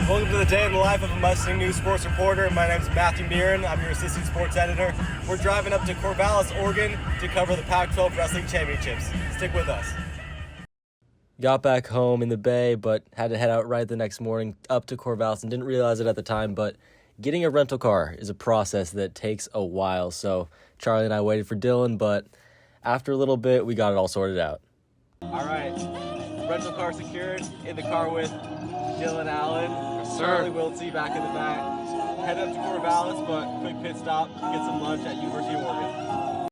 Welcome to the day in the life of a Mustang News sports reporter. My name is Matthew Mirren. I'm your assistant sports editor. We're driving up to Corvallis, Oregon to cover the Pac-12 Wrestling Championships. Stick with us. Got back home in the Bay, but had to head out right the next morning up to Corvallis and didn't realize it at the time, but getting a rental car is a process that takes a while. So Charlie and I waited for Dylan, but after a little bit, we got it all sorted out. All right, rental car secured, in the car with Dylan Allen, Charlie Wiltsey back in the back. Head up to Corvallis, but quick pit stop, get some lunch at University of Oregon.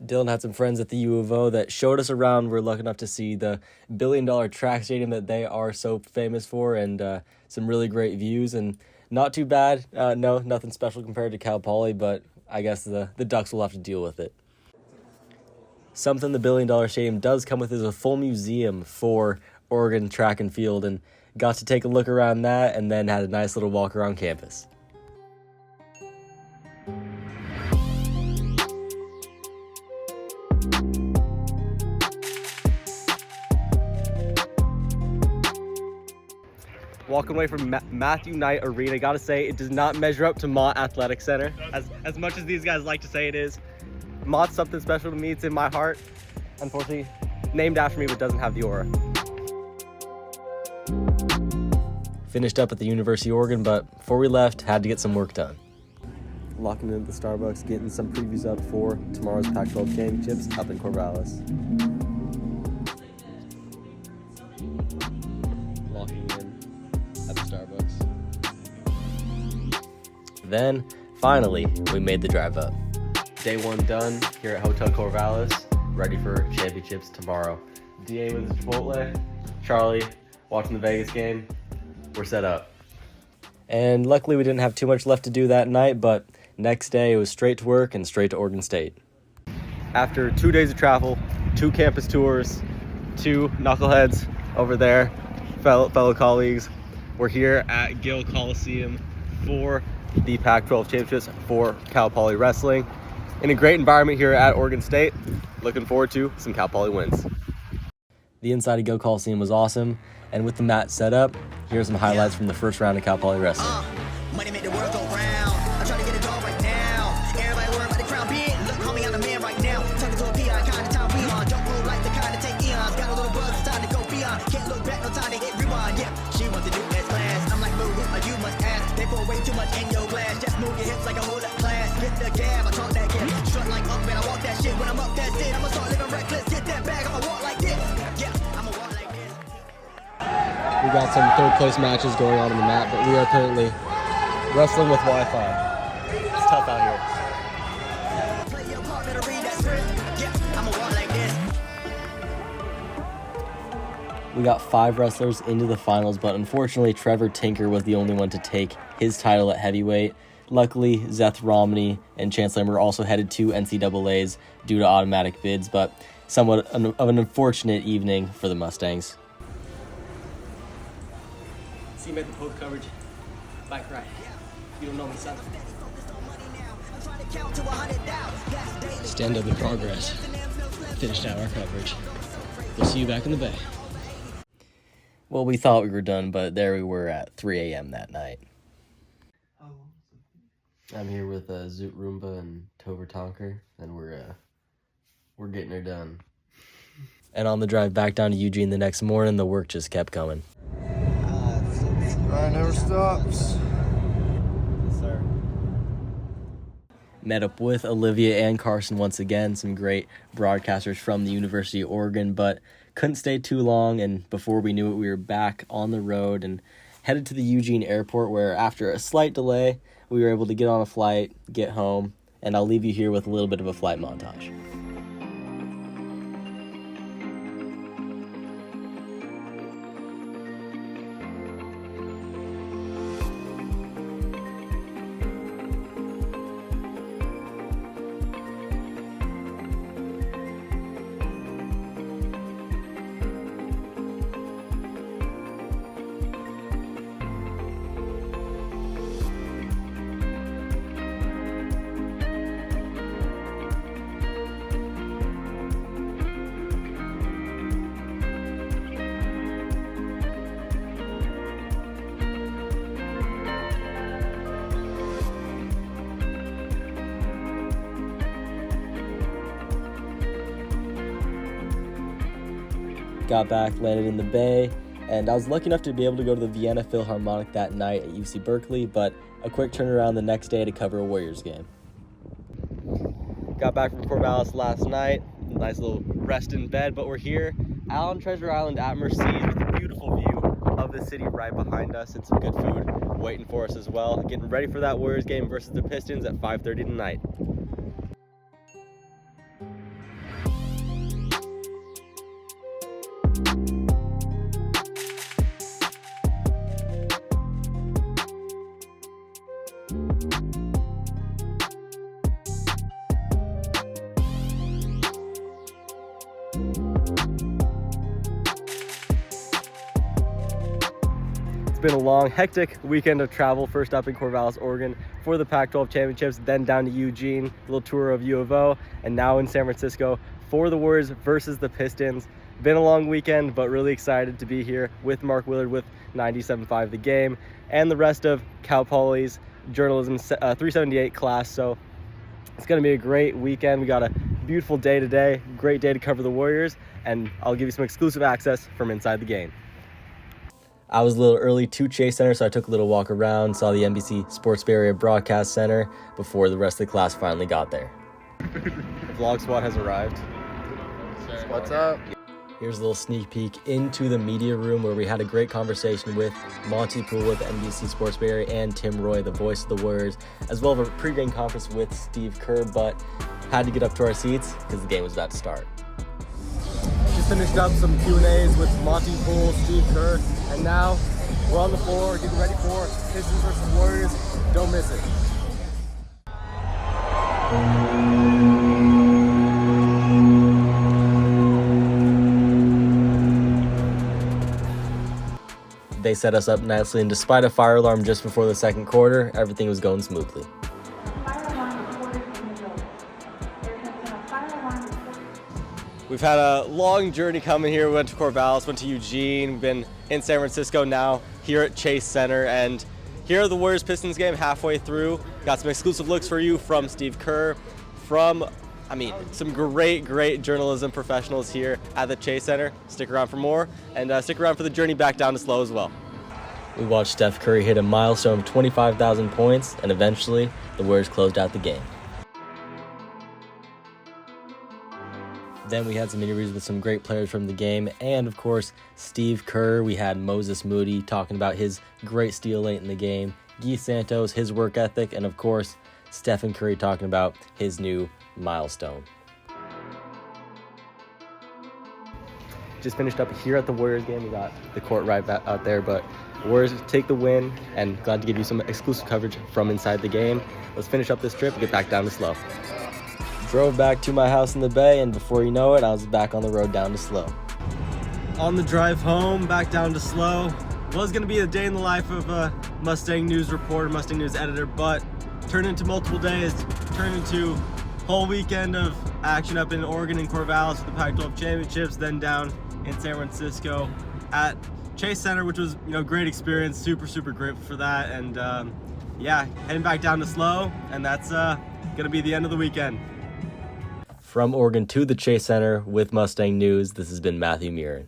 Dylan had some friends at the U of O that showed us around. We're lucky enough to see the billion-dollar track stadium that they are so famous for, and some really great views, and not too bad. No, nothing special compared to Cal Poly, but I guess the Ducks will have to deal with it. Something the billion-dollar stadium does come with is a full museum for Oregon track and field, and got to take a look around that and then had a nice little walk around campus. Walking away from Matthew Knight Arena, gotta say it does not measure up to Mott Athletic Center as much as these guys like to say it is. Mott's something special to me. It's in my heart. Unfortunately, named after me, but doesn't have the aura. Finished up at the University of Oregon, but before we left, had to get some work done. Locking into the Starbucks, getting some previews up for tomorrow's Pac-12 Championships up in Corvallis. Locking in at the Starbucks. Then, finally, we made the drive up. Day one done here at Hotel Corvallis, ready for championships tomorrow. DA with his Chipotle, Charlie watching the Vegas game. We're set up. And luckily we didn't have too much left to do that night, but next day it was straight to work and straight to Oregon State. After 2 days of travel, 2 campus tours, 2 knuckleheads over there, fellow colleagues, we're here at Gill Coliseum for the Pac-12 Championships for Cal Poly Wrestling. In a great environment here at Oregon State. Looking forward to some Cal Poly wins. The inside of Gill Coliseum was awesome, and with the mat set up, here's some highlights from the first round of Cal Poly Wrestling. Money make the world go round. I'm trying to get a dog right now. Everybody worry about the crown being. Look, homie, I'm the man right now. Talking to a peon, kind of time we on. Don't roll like the kind of take eons. Got a little buzz, it's time to go beyond. Can't look back, no time to hit rewind. Yeah, she wants to do that class. I'm like, boo, you must ask. They pour way too much in your glass. Just move your hips like a whole class. Get the gab, I talk that gab. Strut like up, man, I walk that shit. When I'm up, that's it. I'ma start living reckless. Get that bag, I'ma walk like this. Yeah, I'ma walk like this. We got some third place matches going on the mat, but we are currently wrestling with Wi-Fi. It's tough out here. Play your part, better read that script. Yeah, I'ma walk like this. We got 5 wrestlers into the finals, but unfortunately Trevor Tinker was the only one to take his title at heavyweight. Luckily, Zeth Romney and Chance Lamb were also headed to NCAAs due to automatic bids, but somewhat of an unfortunate evening for the Mustangs. See me at the post coverage. Back right. You don't know me, son. Stand up in progress. Finished out our coverage. We'll see you back in the Bay. Well, we thought we were done, but there we were at 3 a.m. that night. I'm here with Zoot Roomba and Tover Tonker, and we're getting her done. And on the drive back down to Eugene the next morning, the work just kept coming. Grind never stops. Yes, sir. Met up with Olivia and Carson once again, some great broadcasters from the University of Oregon, but couldn't stay too long, and before we knew it, we were back on the road and headed to the Eugene airport, where after a slight delay, we were able to get on a flight, get home, and I'll leave you here with a little bit of a flight montage. got back, landed in the Bay, and I was lucky enough to be able to go to the Vienna Philharmonic that night at UC Berkeley, but a quick turnaround the next day to cover a Warriors game. Got back from Corvallis last night, nice little rest in bed, but we're here out on Treasure Island at Mercedes with a beautiful view of the city right behind us and some good food waiting for us as well. Getting ready for that Warriors game versus the Pistons at 5:30 tonight. It's been a long, hectic weekend of travel. First up in Corvallis, Oregon for the Pac-12 Championships, then down to Eugene, a little tour of U of O, and now in San Francisco for the Warriors versus the Pistons. Been a long weekend, but really excited to be here with Mark Willard with 97.5 The Game and the rest of Cal Poly's Journalism 378 class. So it's going to be a great weekend. We got a beautiful day today, great day to cover the Warriors, and I'll give you some exclusive access from inside the game. I was a little early to Chase Center, so I took a little walk around, saw the NBC Sports Bay Area Broadcast Center before the rest of the class finally got there. The Vlog Squad has arrived. What's up? Here's a little sneak peek into the media room where we had a great conversation with Monty Poole with NBC Sports Bay Area and Tim Roy, the voice of the Warriors, as well as a pregame conference with Steve Kerr, but had to get up to our seats because the game was about to start. Just finished up some Q&As with Monty Poole, Steve Kerr, and now we're on the floor getting ready for Pistons versus Warriors. Don't miss it. They set us up nicely, and despite a fire alarm just before the second quarter, everything was going smoothly. We've had a long journey coming here. We went to Corvallis, went to Eugene, we've been in San Francisco, now here at Chase Center, and here are the Warriors-Pistons game halfway through. Got some exclusive looks for you from Steve Kerr, from, some great journalism professionals here at the Chase Center. Stick around for more, and stick around for the journey back down to SLO as well. We watched Steph Curry hit a milestone of 25,000 points, and eventually the Warriors closed out the game. Then we had some interviews with some great players from the game, and of course, Steve Kerr. We had Moses Moody talking about his great steal late in the game, Guy Santos, his work ethic, and of course, Stephen Curry talking about his new milestone. Just finished up here at the Warriors game. We got the court right back out there, but Warriors take the win, and glad to give you some exclusive coverage from inside the game. Let's finish up this trip and get back down to SLO. Drove back to my house in the Bay, and before you know it, I was back on the road down to SLO. On the drive home, back down to SLO. Was going to be a day in the life of a Mustang news reporter, Mustang news editor, but turned into multiple days, turned into whole weekend of action up in Oregon and Corvallis for the Pac-12 Championships, then down in San Francisco at Chase Center, which was great experience, super grateful for that, and heading back down to SLO, and that's going to be the end of the weekend. From Oregon to the Chase Center with Mustang News, this has been Matthew Murin.